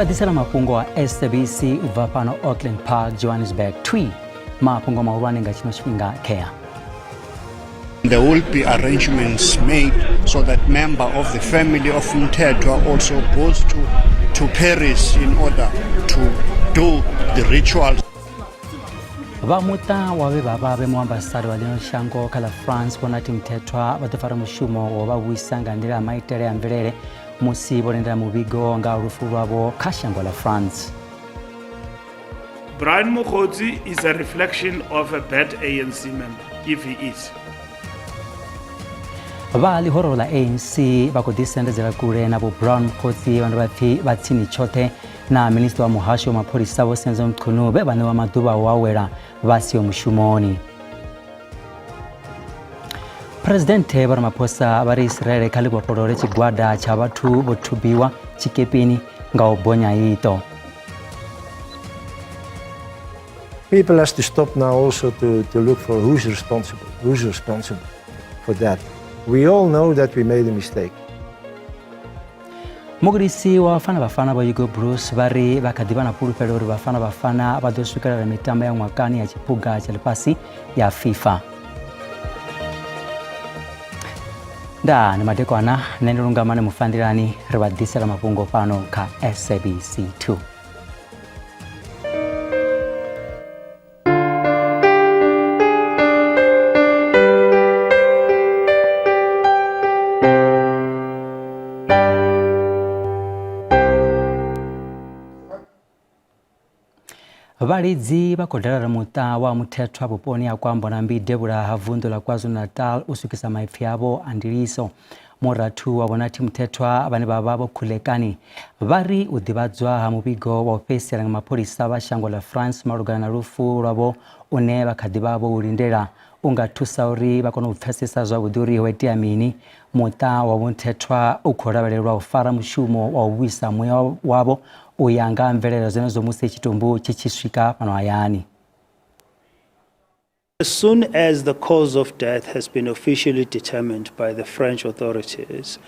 Ribadisela mapungo wa SABC vapano Auckland Park, Johannesburg. Twi mapungo maurwane nga chino chipinga kea. There will be arrangements made so that member of the family of Mthethwa also goes to Paris in order to do the rituals. Vamuta wawe bababe muambassador wa lino shango kala France konati Mthethwa batafara mushumo wa bawisanga ndira maitere ya mvelele musi bolendera mubigo nga urufu rwabo kashango la France. Brian Mokgotsi is a reflection of a bad ANC member, if he is. Vali horo la ANC bakodisendezela kule na Brian Mokgotsi wandu batsini chote na minister wa muhasho wa mapolisa Senzo Mthunu bebane wa maduba wawera basi omushumoni. Presidente Ramaphosa bari Israel kaligwa porore chigwada cha batu botubiwa chikepini nga obonya ito. People has to stop now also to look for who's responsible for that. We all know that we made a mistake. Mugurisi wa bafana ba Hugo Bruce bari bakadibana pulupelo uri bafana badosukira la mitamba ya mwakani ya chipuga cha lipasi ya FIFA. Da ni madekwana nenurungamane mufandirani ribadisela mapungo pano ka SABC 2. Validzi bakodala muta wa Mthethwa poponi ya kwamba nambi Debora Havundo la KwaZulu-Natal usukisa maifi yabo andiliso moratu wabonati Mthethwa bane bababo kulekani bari udibadzwa hamubigo wa ofisi ya mapolisa bashango la France marugana na rufu rwabo une bakadibabo urindera ungatusauri bakono ufesisa zwa buduri weti amini muta wa Mthethwa ukorabalelwa ufara mushumo wa uwisa mwe wabo uyanga mvelelo zeno zomuse chitumbu chichiswika pano ayani. As soon as the cause of death has been officially determined by the French authorities,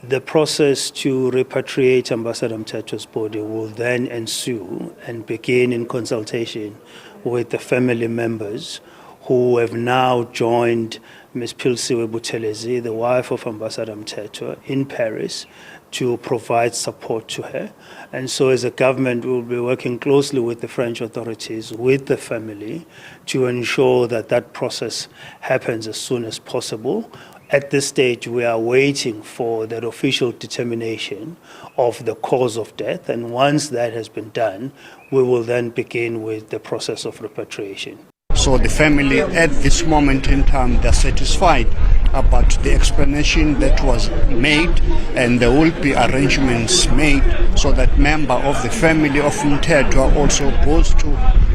the process to repatriate Ambassador Mthethwa's body will then ensue and begin in consultation with the family members who have now joined Ms. Philisiwe Buthelezi, the wife of Ambassador Mthethwa, in Paris to provide support to her. And so as a government, we will be working closely with the French authorities, with the family, to ensure that that process happens as soon as possible. At this stage, we are waiting for that official determination of the cause of death. And once that has been done, we will then begin with the process of repatriation. So the family at this moment in time, they're satisfied about the explanation that was made, and there will be arrangements made so that member of the family of Mthethwa also goes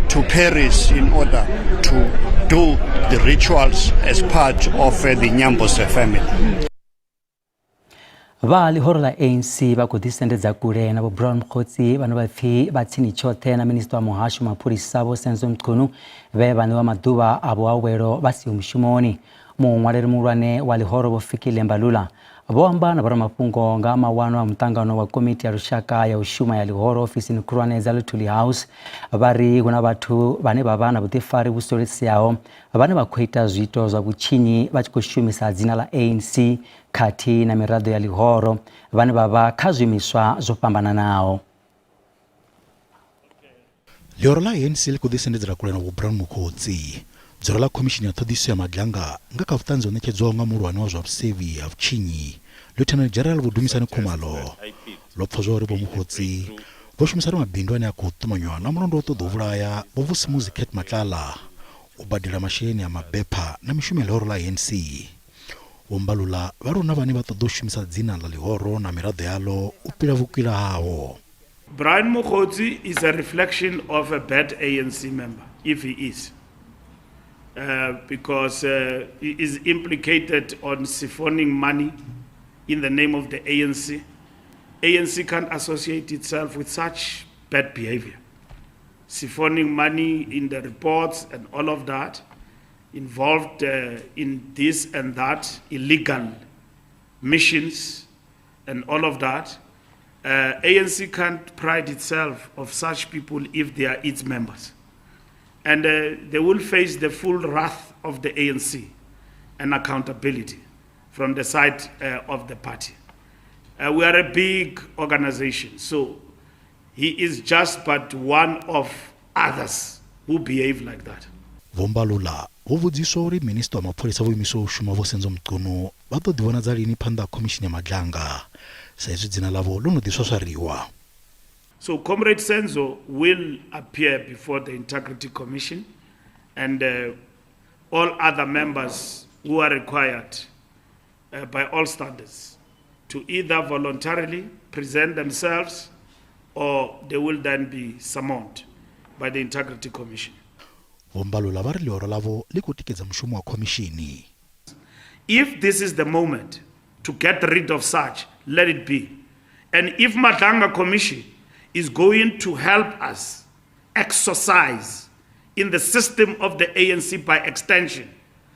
to Paris in order to do the rituals as part of the Nyambose family. Vali horo la ANC bakodisendeza kule na Brian Mokgotsi bano batsini chote na minister wa muhasho mapolisa Senzo Mthunu bebane wa maduba abo awero basi umushumoni muwalere murwane wali horo bofikile mbalula boamba na bara mapungo nga mawano wa mtangano wa komiti ya rushaka ya ushuma ya lihoro ofisi ni kurwane za Lutuli House bari kuna batu bane babana butifari busolisi yao bane bakwita zwito za buchinyi bachikushumisa zina la ANC kati na mirado ya lihoro bane baba kazumiswa zopambana nao. Lihoro la ANC likudisendezela kule na Brian Mokgotsi dzoro la commission ya thodiso ya madlanga nga kafutanzo nekedzwa nga murwane wa zwa busevi ya Vuchinyi Lieutenant General Vudumisani Khumalo lopfozwa uri Mokgotsi boshumisana mabindu ane akutumanywa na mulondo otodovulaya bovusimuzi Kate Matlala ubadila masheni ya mabepa na mishume lihoro la ANC umbalula varona vane vatodoshumisa dzina la lihoro na mirado yalo upila vukila hawo. Brian Mokgotsi is a reflection of a bad ANC member, if he is. Because he is implicated on siphoning money in the name of the ANC. ANC can't associate itself with such bad behavior. Siphoning money in the reports and all of that, involved in this and that, illegal missions and all of that. ANC can't pride itself of such people if they are its members. And they will face the full wrath of the ANC and accountability from the side of the party. We are a big organization, so he is just but one of others who behave like that. Vombalula vovudziswa uri minista wa mapholisa voimiswa u shuma vo Senzo Mchunu va to divona dza lini phanda commission ya Madlanga sa izwi dzina lavo lo no diswaswariwa. So Comrade Senzo will appear before the Integrity Commission, and all other members who are required by all standards to either voluntarily present themselves or they will then be summoned by the Integrity Commission. Vombalula va ri leoro lavo le ku tikedza mushumo wa commissioni. If this is the moment to get rid of such, let it be. And if Madlanga Commission is going to help us exercise in the system of the ANC by extension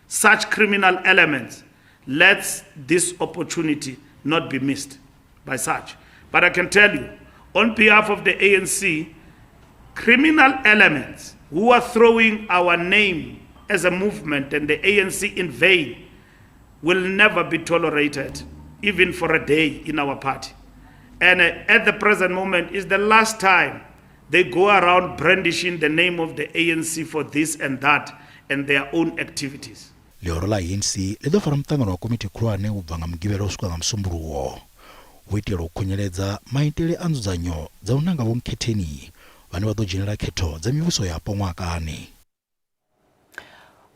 such criminal elements, let this opportunity not be missed by such. But I can tell you, on behalf of the ANC, criminal elements who are throwing our name as a movement and the ANC in vain will never be tolerated, even for a day in our party. And at the present moment is the last time they go around brandishing the name of the ANC for this and that and their own activities. Leoro la ANC le do fara mtangano wa komiti khulwane u bva nga mugivhela u swika nga Musumbuluwo u itela u khunyeledza maitele a nzudzanyo dza u nanga vhomkhetheni vhane vha ḓo dzhenela khetho dza mivhuso yapo ṅwakani.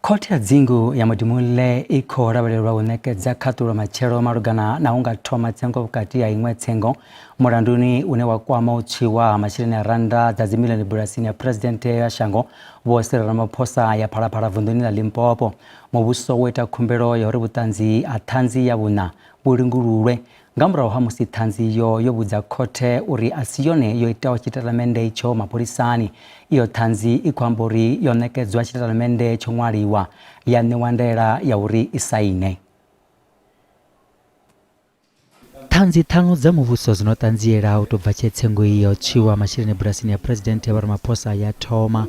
Khothe ya dzingu ya Modimolle i khou lavhelelwa u ṋekedza khaṱulo matshelo malugana na u nga thoma tsengo vhukati ha iṅwe tsengo mulanduni une wa kwama u tswiwa ha masheleni a randa dza dzimilioni bulasini ya President ya shango Vho Cyril Ramaphosa ya Phalaphala vunḓuni ḽa Limpopo. Muvhuso wo ita khumbelo ya uri vhuṱanzi ha ṱhanzi ya vhuṋa vhu lingululwe nga murahu ha musi ṱhanzi iyo yo vhudza khothe uri a si yone yo itaho tshitatamennde itsho mapholisani. Iyo ṱhanzi i khou amba uri yo ṋekedzwa tshitatamennde tsho ṅwaliwa ya ṋewa ndaela ya uri i saine. Ṱhanzi ṱhanu dza muvhuso zino ṱanziela u tou bva tshe tsengo iyo tswiwa masheleni bulasini ya President Vho Ramaphosa ya thoma,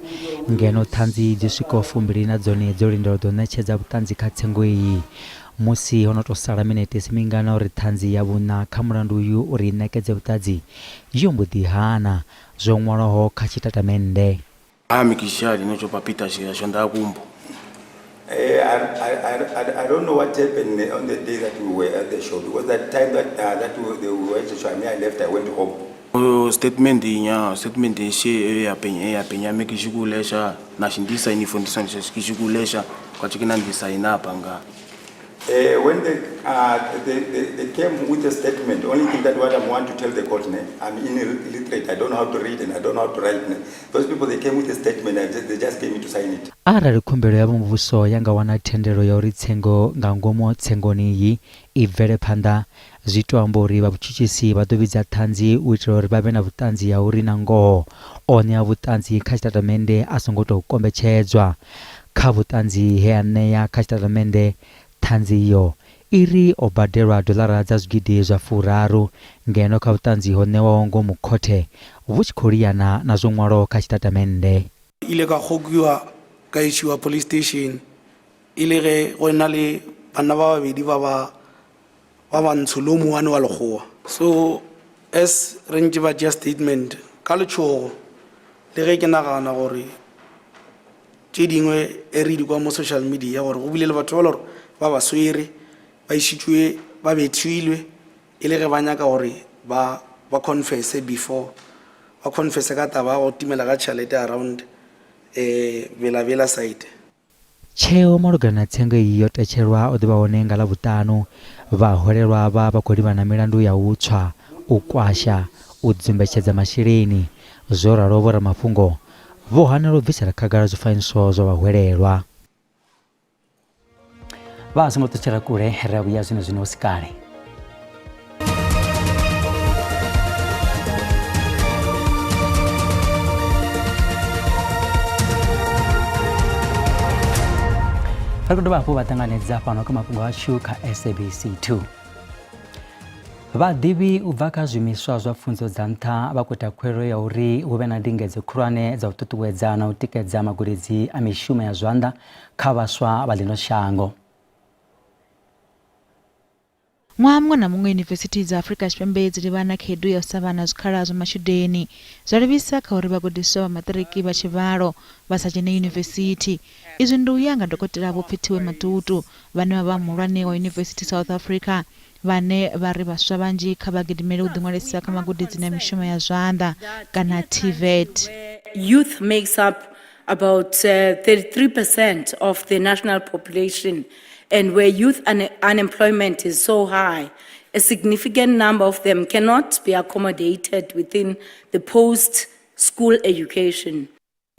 ngeno ṱhanzi dzi swikaho 2 na dzone dzo lindela ḓo ṋetshedza vhuṱanzi kha tsengo iyi. Musi ho no tou sala minete simingana uri ṱhanzi ya vhuṋa kha mulandu uyu uri i ṋekedze vhuṱanzi yo mbo ḓi hana zwo ṅwalwaho kha tshitatamennde. Mikishali no chopa Peter shonda kumbu. I don't know what happened on the day that we were at the show, because that time that we were at the show, I left, I went home. Statement she ya penya mikishukulesha na shindisa inifundisa shikishukulesha kwa chikina design hapa nga. When they came with a statement, only thing that what I want to tell the court, I'm illiterate, I don't know how to read and I don't know how to write. Those people, they came with a statement and they just came in to sign it. Arali khumbelo ya muvhuso yanga wana thendelo ya uri tsengo nga ngomu tsengoni iyi i bvele phanḓa, zwi tou amba uri vhatshutshisi vha ḓo vhidza ṱhanzi u itela uri vha vhe na vhuṱanzi ya uri na ngoho o ṋea vhuṱanzi kha tshitatamennde a songo tou kombetshedzwa. Kha vhuṱanzi he a ṋea kha tshitatamennde, ṱhanzi iyo iri o badelwa dolara dza zwigidi zwa 4, ngeno kha vhuṱanzi ho ṋewaho ngomu khothe vhu tshi khou liyana na zwo ṅwalwaho kha tshitatamennde. Ile ka gokiwa ka ishiwa police station ile ge go na le bana ba babedi ba bantsho lo moane wa lekgowa. So as re ntse ba just statement ka letshogo le ge ke nagana gore tše dingwe e re di kwa mo social media gore go bile le batho ba le gore ba ba swere ba ishitšwe ba bethilwe ile ge ba nyaka gore ba confesse before ba confesse ka taba go timela ka tšhelete around Vela side. Tsheo malugana na tsengo iyi yo tetshelwa o ḓivha hone nga ḽavhuṱanu. Vhaholelwa vha khou livha na milandu ya u tswa, u kwasha, u dzumbetshedza masheleni. Zwo ralo Vho Ramafhungo vho hanela u bvisela khagala zwifanyiso zwa vhaholelwa. Vha songo ṱutshela kule ri a vhuya zwino hu si kale. Ri khou dovha hafhu vha ṱanganedza fhano kha mafhungo ashu kha SABC 2. vhaḓivhi u bva kha zwiimiswa zwa pfunzo dza nṱha vha khou ita khuwelo ya uri hu vhe na ndingedzo khulwane dza u ṱuṱuwedza na u tikedza magudedzi a mishumo ya zwanḓa kha vhaswa vha ḽino shango. Ṅwaha muṅwe na muṅwe yunivesithi dza Afrika Tshipembe dzi livha na khaedu ya u sa vha na zwikhala zwa matshudeni. Zwa livhisa kha uri vhagudiswa vha maṱiriki vha tshivhalo vha sa dzhene yunivesithi. Izwi ndi u ya nga Dokotela Vho Phethiwe Matutu vhane vha vha muhulwane wa University South Africa vhane vha ri vhaswa vhanzhi kha vha gidimele u ḓiṅwalisa kha magudedzi na mishumo ya zwanḓa kana TVET. Youth makes up about 33% of the national population. And where youth unemployment is so high, a significant number of them cannot be accommodated within the post-school education.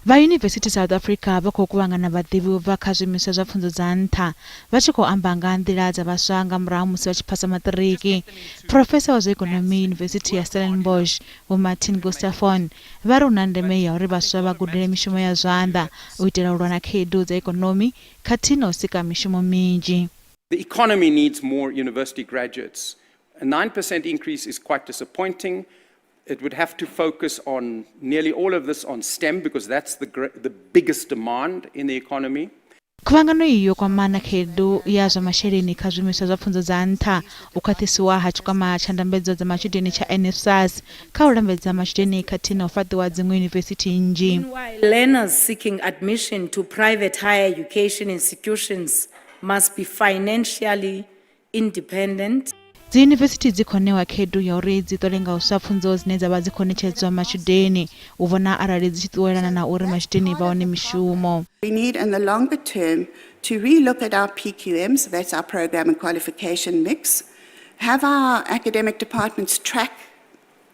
Va University South Africa vha khou kuvhangana vhaḓivhi u bva kha zwiimiswa zwa pfunzo dza nṱha vha tshi khou amba nga nḓila dza vhaswa nga murahu musi vha tshi phasa maṱiriki. Profesa wa zwa ikonomi University ya Stellenbosch Vho Martin Gustafson vha ri hu na ndeme ya uri vhaswa vha gudele mishumo ya zwanḓa u itela u lwa na khaedu dza ikonomi khathihi na u sika mishumo minzhi. The economy needs more university graduates. A 9% increase is quite disappointing. It would have to focus on nearly all of this on STEM because that's the biggest demand in the economy. Khuvhangano iyo kwamana khaedu ya zwa masheleni kha zwiimiswa zwa pfunzo dza nṱha u khwaṱhisiwa ha tshikwama tsha ndambedzo dza matshudeni tsha NSFAS kha u lambedza matshudeni khathihi na u fhaṱiwa dziṅwe yunivesithi nnzhi. Learners seeking admission to private higher education institutions must be financially independent. Dzi yunivesithi dzi khou ṋewa khaedu ya uri dzi ṱole nga u sa pfunzo dzine dza vha dzi khou ṋetshedzwa matshudeni u vhona arali dzi tshi ṱuwelana na uri matshudeni vha wane mishumo. We need in the longer term to relook at our PQMs, that's our program and qualification mix, have our academic departments track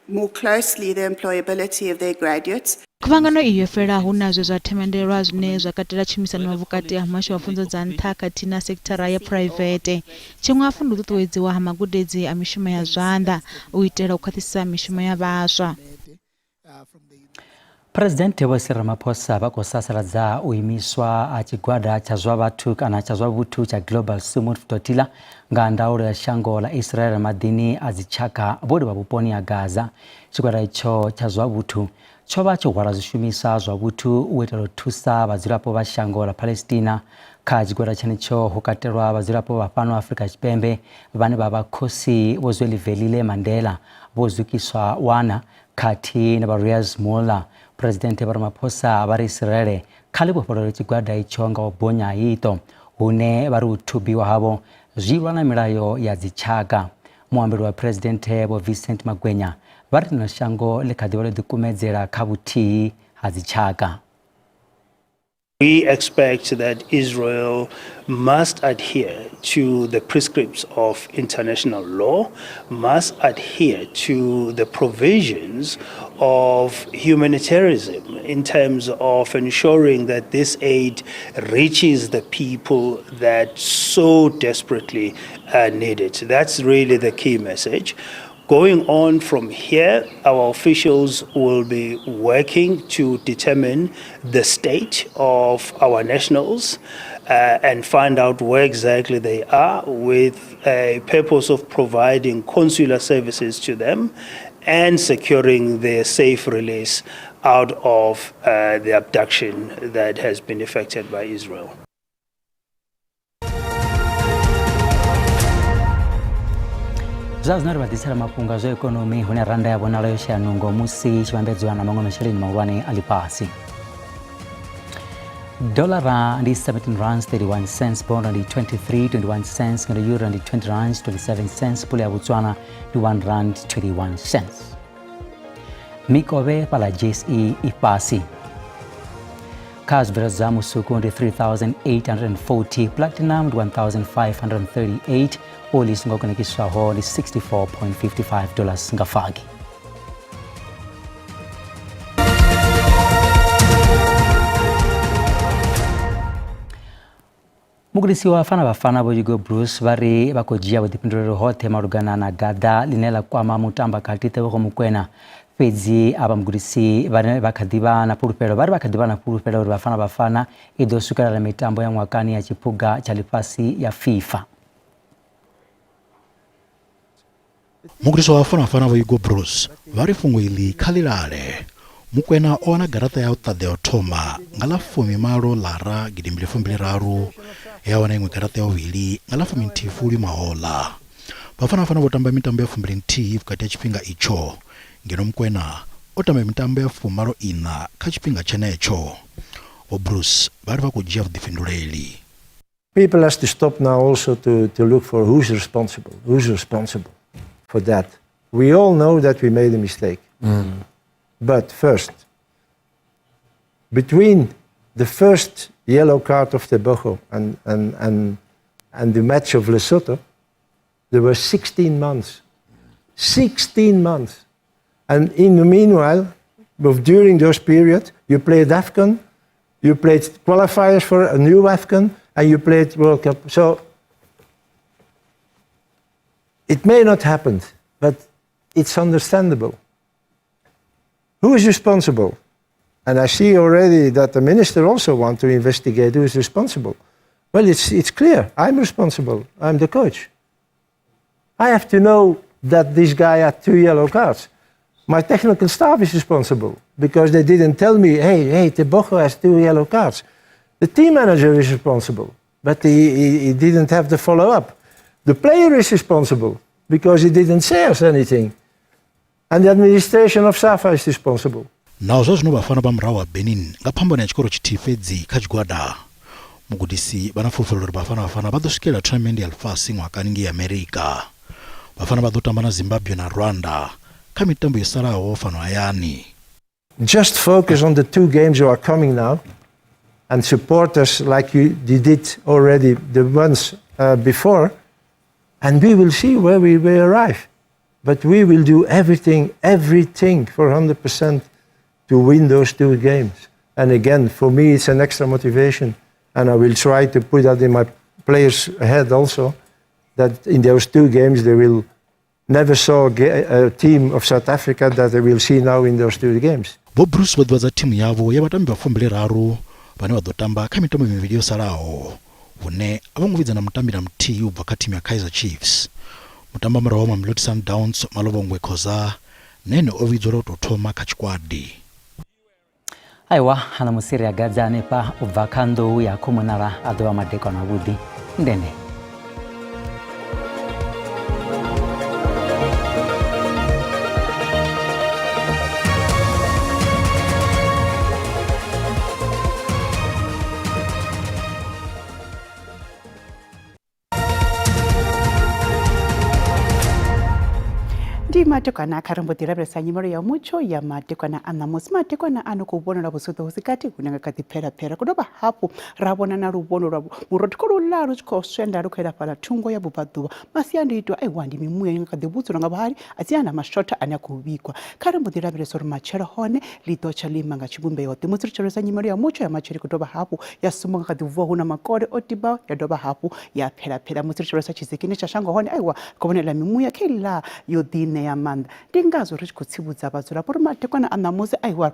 more closely the employability of their graduates. Khuvhangano iyo fhela hu na zwe zwa themendelwa zwine zwa katela tshumisano vhukati ha muhasho wa pfunzo dza nṱha khathihi na sekithara ya phuraivethe. Tshiṅwe hafhu ndi u ṱuṱuwedziwa ha magudedzi a mishumo ya zwanḓa u itela u khwaṱhisa mishumo ya vhaswa. President Vho Cyril Ramaphosa vha khou sasaladza u imiswa ha tshigwada tsha zwa vhathu kana tsha zwa vhuthu tsha Global Summit Flotilla nga ndaulo ya shango ḽa Israel maḓini a dzitshaka vhori vha vhuponi ha Gaza. Tshigwada itsho tsha zwa vhuthu tsho vha tsho hwala zwishumiswa zwa vhuthu u itela u thusa vhadzulapo vha shango ḽa Palestina. Kha tshigwada tshenetsho ho katelwa vhadzulapo vha fhano Afrika Tshipembe vhane vha vha khosi Vho Zwelivelile Mandela, Vho Zukiswa Wana khathihi na vha Riaz Mullah. President Vho Ramaphosa vha ri Israel kha ḽi vhofholole tshigwada itsho nga u bonya iṱo hune vha ri u thubiwa havho zwi lwa na milayo ya dzitshaka. Muambeli wa President Vho Vincent Magwenya vha ri na shango ḽi kha ḓi vha ḽo ḓikumedzela kha vhuthihi ha dzitshaka. We expect that Israel must adhere to the prescripts of international law, must adhere to the provisions of humanitarianism in terms of ensuring that this aid reaches the people that so desperately need it. That's really the key message. Going on from here, our officials will be working to determine the state of our nationals and find out where exactly they are with a purpose of providing consular services to them and securing their safe release out of the abduction that has been effected by Israel. Zwa ri vhaḓisela mafhungo a zwa ikonomi hune randa ya vhonala yo shaya nungo musi tshi vhambedzwa na maṅwe masheleni mahulwane a ḽifhasi. Dollar ndi 17 rands 31 cents, pound ndi 23.21 cents, ngeno euro ndi 20 rands 27 cents, pula ya Botswana ndi 1 rand 21 cents. Mikovhe fhala JSE i fhasi. Kha zwibveledzwa musuku ndi 3,840, platinum ndi 1,538, oil isongo konekiswaho ndi $64.55 nga fagi. Mugudisi wa Bafana Vho Hugo Bruce vha ri vha khou dzhia vhuḓifhinduleli hoṱhe malugana na gaḓa ḽine ḽa kwama mutamba kati Tebogo Mokoena. Fhedzi avha mugudisi vhane vha kha ḓi vha na fhulufhelo vha ri vha kha ḓi vha na fhulufhelo uri Bafana i ḓo swikelela mitambo ya ṅwakani ya tshiphuga tsha ḽifhasi ya FIFA. muguriso wa fanafana wa Hugo Bruce vari fungo ili khalilale mukwena ona garata ya Tadeo Thoma ngala fumi malo lara gidimbile fumbile raru ya wana ingwe garata ya wili ngala fumi ntifuli maola bafanafana botamba mitambo ya fumbile nti fukati ya chipinga icho ngeno mukwena otamba mitambo ya fumalo ina kachipinga chenecho o Bruce vari vakujia vudifinduleli. People has to stop now also to look for who's responsible for that. We all know that we made a mistake. But first, between the first yellow card of Tebogo and the match of Lesotho, there were 16 months. 16 months. And in the meanwhile, during those periods, you played AFCON, you played qualifiers for a new AFCON, and you played World Cup. So it may not happen, but it's understandable. Who is responsible? And I see already that the minister also wants to investigate who is responsible. Well, it's clear. I'm responsible. I'm the coach. I have to know that this guy had 2 yellow cards. My technical staff is responsible because they didn't tell me, hey, Tebogo has 2 yellow cards. The team manager is responsible, but he didn't have the follow-up. The player is responsible because he didn't say us anything. And the administration of SAFA is responsible. Now, those no bafana bamrawa Benin, ngapambana chikoro chitifedzi kachigwada. Mugudisi banafulfulura bafana badoskela tremendi alfasi mwakaningi Amerika. Bafana badotambana Zimbabwe na Rwanda. Kamitambo yesara ofano ayani. Just focus on the 2 games who are coming now and support us like you did already the ones before, and we will see where we will arrive. But we will do everything for 100% to win those 2 games. And again, for me, it's an extra motivation, and I will try to put that in my players' head also, that in those 2 games they will never saw a team of South Africa that they will see now in those 2 games. Bo Bruce wadwaza timu yavo yabatambi bafumbile raru bane wadotamba kamitambo mividio salao une abanguvidza na mutambi na mti ubva katimu ya Kaizer Chiefs mutamba marawa Mamelodi Sundowns malobongwe khoza nene ovidzolo tothoma kachikwadi aiwa hana musiri agadzane pa ubva kando ya komunala adwa madeko na wudi ndene. Matekwana akarambotira besa nyimaro ya mucho ya matekwana anamusi matekwana anokubona rabusutho usikati kunanga kati pera kudoba hapo rabona na rubono rabo murotiko la ruchiko swenda rukhela pala thungo ya bupaduba masiyandi itwa aiwandi mimuya yanga kadebutso nga bahari asiyana mashota anakubikwa karambotira besa machero hone litocha limanga chibumbe yote musirichero sa nyimaro ya mucho ya macheri kudoba hapo ya sumonga kadivuwa huna makore otiba ya doba hapo ya pera musirichero sa chisekine chashango hone aiwa kubonela mimuya kila yodine ya manda dingazo richikutsibudza bazura pori matekwana anamusi aiwa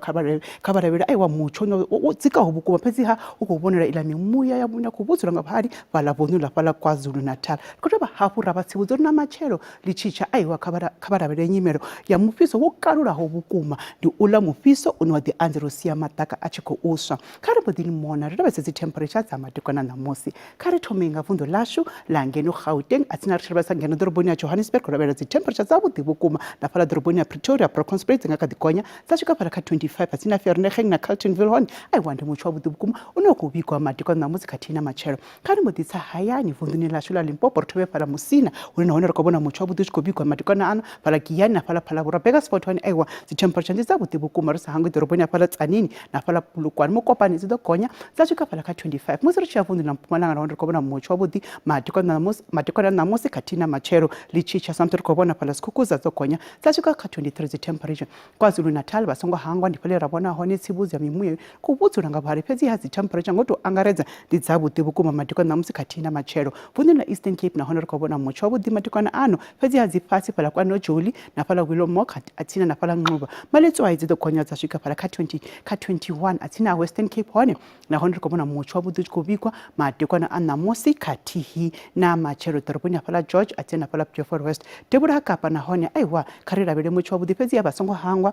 kabarabira aiwa mucho no tsika hobukuma peziha ukubonera ila mimuya ya munya kubudzura ngabhari balabonula pala KwaZulu Natal kutoba hapu rabatsibudzo na machero lichicha aiwa kabarabira nyimero ya mufiso wokarura hobukuma ndi ula mufiso unwa the Androsia mataka achiko uswa karabodini mona rabase temperature za matekwana namusi kare thomenga vundo lashu langeno Gauteng atsina rishaba ngeno doroboni ya Johannesburg kurabera temperature za budibukuma na pala doroboni ya Pretoria Proconspect ngakadikonya zachika pala ka 25 atsina Vereeniging na Carletonville hon aiwande muchwa budibukuma unokubikwa matekwana namusi katina machero kare moditsa hayani vunduni lashu la Limpopo ritobe pala musina unaona rekobona muchwa budishikobikwa matekwana ana pala kiyani na pala burabeka sport hon aiwa temperature za budibukuma rusahangu doroboni ya pala tsanini na pala pulukwana mokopani zidokonya zachika pala ka 25 musiricha vunduni na Mpumalanga na rekobona muchwa budi matekwana namusi katina machero lichicha samtori kobona pala skukuza gonya dza swika kha 23 dzi temperature KwaZulu Natal vha songo hangwa ndi pele ra vhona hone tsivhudzi ya mimuye ku vhudzula nga vhari fhedzi ha dzi temperature ngo to angaredza ndi dza vhuḓi vhukuma madekwana namusi khathihi na matshelo vunḓu la Eastern Cape nahone ri khou vhona mutsho wavhuḓi madekwana ano fhedzi ha dzi fhasi fhala kwa Nojoli na fhala Willowmock atsina na fhala Nxuba maletswayi dzi ḓo gonya dza swika fhala kha 21 atsina Western Cape hone nahone ri khou vhona mutsho wavhuḓi tshi khou bikwa madekwana a namusi khathihi na matshelo ḓoroboni ya fhala George atsina na fhala Beaufort West Tebula ha Kapa nahone aiwa kha ri lavhelele mutsho wavhuḓi fhedzi ya vha songo hangwa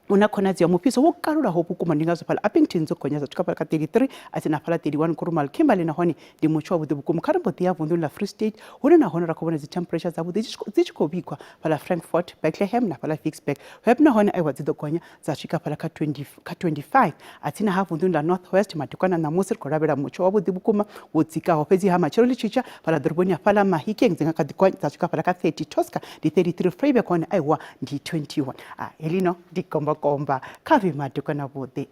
una khonadzeo mufhiso wo kalulaho vhukuma ndi ngazwo fhala Upington dzo gonya dza swika fhala kha 33 atsina fhala 31 Kurumali Kimberley nahone ndi mutsho wavhuḓi vhukuma kha ri mbo ḓi ya vunḓuni la Free State hune nahone ra khou vhona dzi temperature dzavhuḓi dzi tshi khou bikwa fhala Frankfurt Bethlehem na fhala Vicksburg Web nahone aiwa dzi ḓo gonya dza swika fhala kha 25 atsina ha vunḓuni la North West madekwana namusi ri khou lavhelela mutsho wavhuḓi vhukuma wo dzikaho fhedzi ha matshelo ḽi tshitsha fhala ḓoroboni ya fhala Mahikeng dzi nga kha ḓi gonya dza swika fhala kha 30 Tosca ndi 33 Vryburg hone aiwa ndi 21 helino ndi komba kha vi madekwana vhuḓi